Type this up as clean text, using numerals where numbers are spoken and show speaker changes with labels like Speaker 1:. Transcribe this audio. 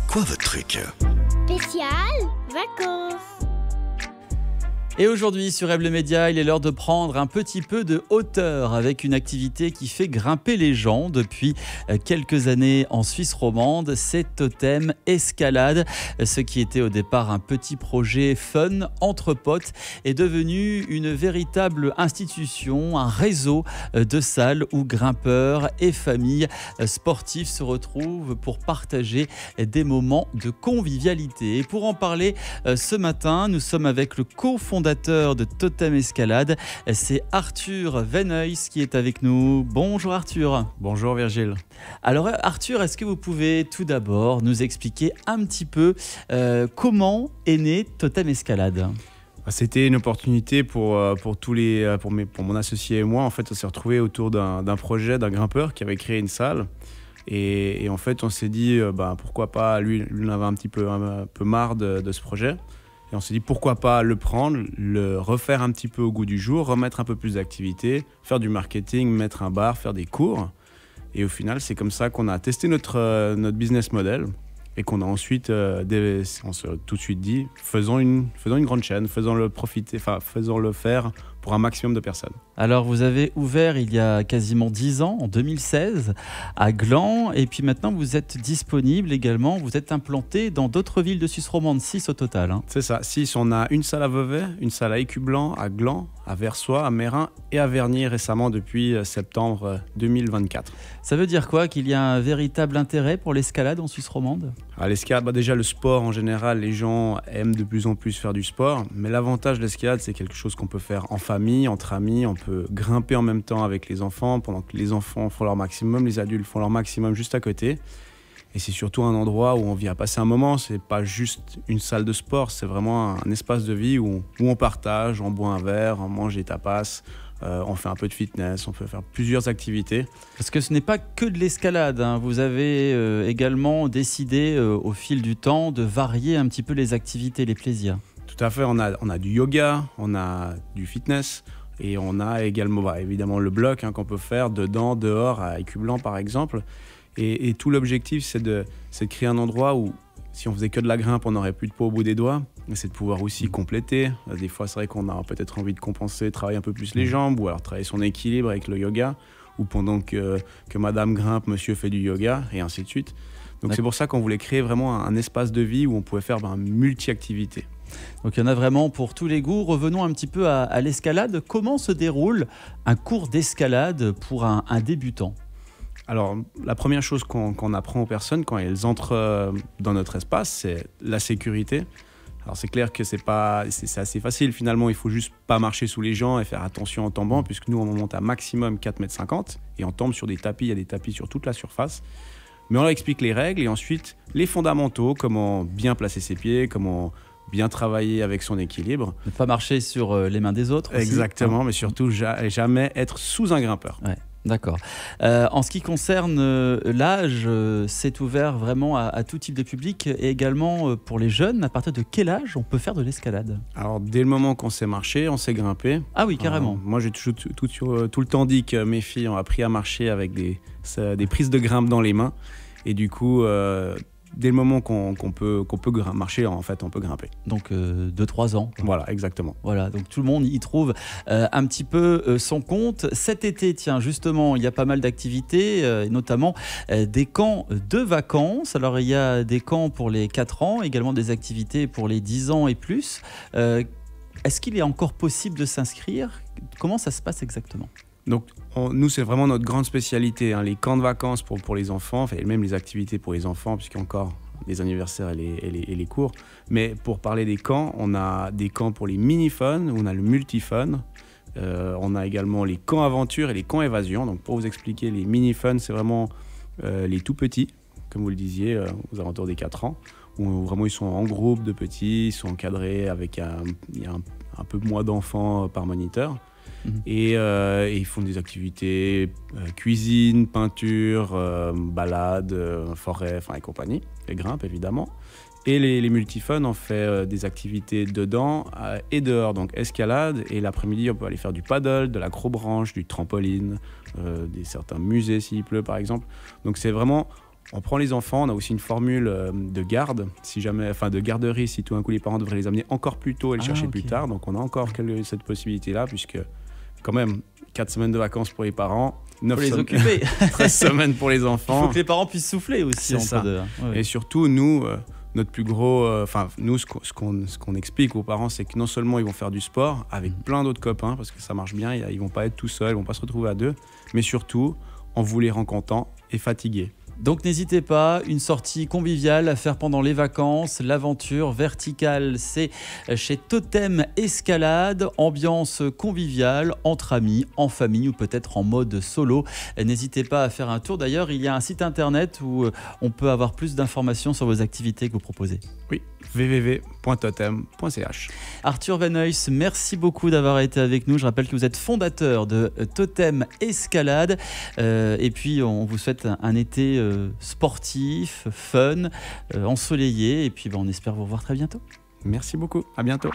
Speaker 1: quoi votre truc?
Speaker 2: Spécial vacances.
Speaker 3: Et aujourd'hui sur Aible Média, il est l'heure de prendre un petit peu de hauteur avec une activité qui fait grimper les gens depuis quelques années en Suisse romande, c'est Totem Escalade. Ce qui était au départ un petit projet fun entre potes est devenu une véritable institution, un réseau de salles où grimpeurs et familles sportives se retrouvent pour partager des moments de convivialité. Et pour en parler ce matin, nous sommes avec le cofondateur de Totem Escalade, c'est Arthur Venhuys qui est avec nous. Bonjour Arthur.
Speaker 4: Bonjour Virgile.
Speaker 3: Alors Arthur, est-ce que vous pouvez tout d'abord nous expliquer un petit peu comment est né Totem Escalade ?
Speaker 4: C'était une opportunité pour mon associé et moi. En fait, on s'est retrouvés autour d'un projet d'un grimpeur qui avait créé une salle. Et en fait, on s'est dit, pourquoi pas, lui il avait un peu marre de ce projet. Et on s'est dit pourquoi pas le prendre, le refaire un petit peu au goût du jour, remettre un peu plus d'activité, faire du marketing, mettre un bar, faire des cours. Et au final, c'est comme ça qu'on a testé notre business model et qu'on a ensuite, on s'est tout de suite dit, faisons une grande chaîne, faisons-le faire pour un maximum de personnes.
Speaker 3: Alors vous avez ouvert il y a quasiment 10 ans, en 2016, à Gland, et puis maintenant vous êtes disponible également, vous êtes implanté dans d'autres villes de Suisse romande, 6 au total.
Speaker 4: C'est ça, 6, on a une salle à Vevey, une salle à Écublanc, à Gland, à Versoix, à Meyrin et à Vernier récemment depuis septembre 2024.
Speaker 3: Ça veut dire quoi? Qu'il y a un véritable intérêt pour l'escalade en Suisse romande?
Speaker 4: L'escalade, déjà le sport en général, les gens aiment de plus en plus faire du sport, mais l'avantage de l'escalade, c'est quelque chose qu'on peut faire en famille, entre amis, on peut grimper en même temps avec les enfants, pendant que les enfants font leur maximum, les adultes font leur maximum juste à côté. Et c'est surtout un endroit où on vient passer un moment, c'est pas juste une salle de sport, c'est vraiment un espace de vie où on partage, on boit un verre, on mange des tapas, on fait un peu de fitness, on peut faire plusieurs activités.
Speaker 3: Parce que ce n'est pas que de l'escalade, hein. Vous avez également décidé au fil du temps de varier un petit peu les activités, les plaisirs.
Speaker 4: Tout à fait, on a du yoga, on a du fitness et on a également évidemment le bloc qu'on peut faire dedans, dehors, à Écublanc par exemple. Et tout l'objectif, c'est de créer un endroit où, si on faisait que de la grimpe, on n'aurait plus de peau au bout des doigts. C'est de pouvoir aussi compléter. Des fois, c'est vrai qu'on a peut-être envie de compenser, travailler un peu plus les jambes, ou alors travailler son équilibre avec le yoga, ou pendant que madame grimpe, monsieur fait du yoga, et ainsi de suite. Donc c'est pour ça qu'on voulait créer vraiment un espace de vie où on pouvait faire multi-activités.
Speaker 3: Donc il y en a vraiment pour tous les goûts. Revenons un petit peu à l'escalade. Comment se déroule un cours d'escalade pour un débutant ?
Speaker 4: Alors, la première chose qu'on apprend aux personnes quand elles entrent dans notre espace, c'est la sécurité. Alors, c'est clair que c'est assez facile. Finalement, il faut juste pas marcher sous les gens et faire attention en tombant, puisque nous, on monte à maximum 4,50 m et on tombe sur des tapis. Il y a des tapis sur toute la surface. Mais on leur explique les règles et ensuite les fondamentaux, comment bien placer ses pieds, comment bien travailler avec son équilibre. Ne
Speaker 3: pas marcher sur les mains des autres aussi.
Speaker 4: Exactement, mais surtout jamais être sous un grimpeur.
Speaker 3: Ouais. D'accord. En ce qui concerne l'âge, c'est ouvert vraiment à tout type de public et également pour les jeunes. À partir de quel âge on peut faire de l'escalade ?
Speaker 4: Alors, dès le moment qu'on sait marcher, on sait grimper.
Speaker 3: Ah oui, carrément.
Speaker 4: Moi, j'ai toujours tout le temps dit que mes filles ont appris à marcher avec des prises de grimpe dans les mains. Et du coup, dès le moment qu'on peut marcher, en fait, on peut grimper.
Speaker 3: Donc 2-3 ans. Quoi.
Speaker 4: Voilà, exactement.
Speaker 3: Voilà, donc tout le monde y trouve un petit peu son compte. Cet été, tiens, justement, il y a pas mal d'activités, notamment des camps de vacances. Alors, il y a des camps pour les 4 ans, également des activités pour les 10 ans et plus. Est-ce qu'il est encore possible de s'inscrire ? Comment ça se passe exactement ?
Speaker 4: Donc, nous, c'est vraiment notre grande spécialité, les camps de vacances pour les enfants, et même les activités pour les enfants, puisqu'il y a encore les anniversaires et les cours. Mais pour parler des camps, on a des camps pour les mini-fun, on a le multi-fun, on a également les camps aventure et les camps évasion. Donc, pour vous expliquer, les mini-fun, c'est vraiment les tout petits, comme vous le disiez, aux alentours des 4 ans, où vraiment ils sont en groupe de petits, ils sont encadrés avec il y a un peu moins d'enfants par moniteur. Et ils font des activités cuisine, peinture, balade, forêt, et compagnie, les grimpes évidemment. Et les multifun, on fait des activités dedans et dehors, donc escalade. Et l'après-midi, on peut aller faire du paddle, de l'acrobranche, du trampoline, certains musées s'il pleut par exemple. Donc c'est vraiment, On prend les enfants, on a aussi une formule de garde, si jamais, enfin de garderie, si tout d'un coup les parents devraient les amener encore plus tôt et les chercher plus tard. Donc on a encore cette possibilité-là, puisque quand même 4 semaines de vacances pour les parents, 13 semaines pour les enfants.
Speaker 3: Il faut que les parents puissent souffler aussi entre deux.
Speaker 4: Et surtout, nous, notre plus gros, nous, ce qu'on explique aux parents, c'est que non seulement ils vont faire du sport avec plein d'autres copains, parce que ça marche bien, ils vont pas être tout seuls, ils vont pas se retrouver à deux, mais surtout, on vous les rend contents et fatigués.
Speaker 3: Donc n'hésitez pas, une sortie conviviale à faire pendant les vacances, l'aventure verticale, c'est chez Totem Escalade, ambiance conviviale, entre amis, en famille ou peut-être en mode solo. N'hésitez pas à faire un tour. D'ailleurs, il y a un site internet où on peut avoir plus d'informations sur vos activités que vous proposez.
Speaker 4: Oui, www.totem.ch.
Speaker 3: Arthur Venhuys, merci beaucoup d'avoir été avec nous. Je rappelle que vous êtes fondateur de Totem Escalade. Et puis, on vous souhaite un été sportif, fun, ensoleillé. Et puis, on espère vous revoir très bientôt.
Speaker 4: Merci beaucoup. À bientôt.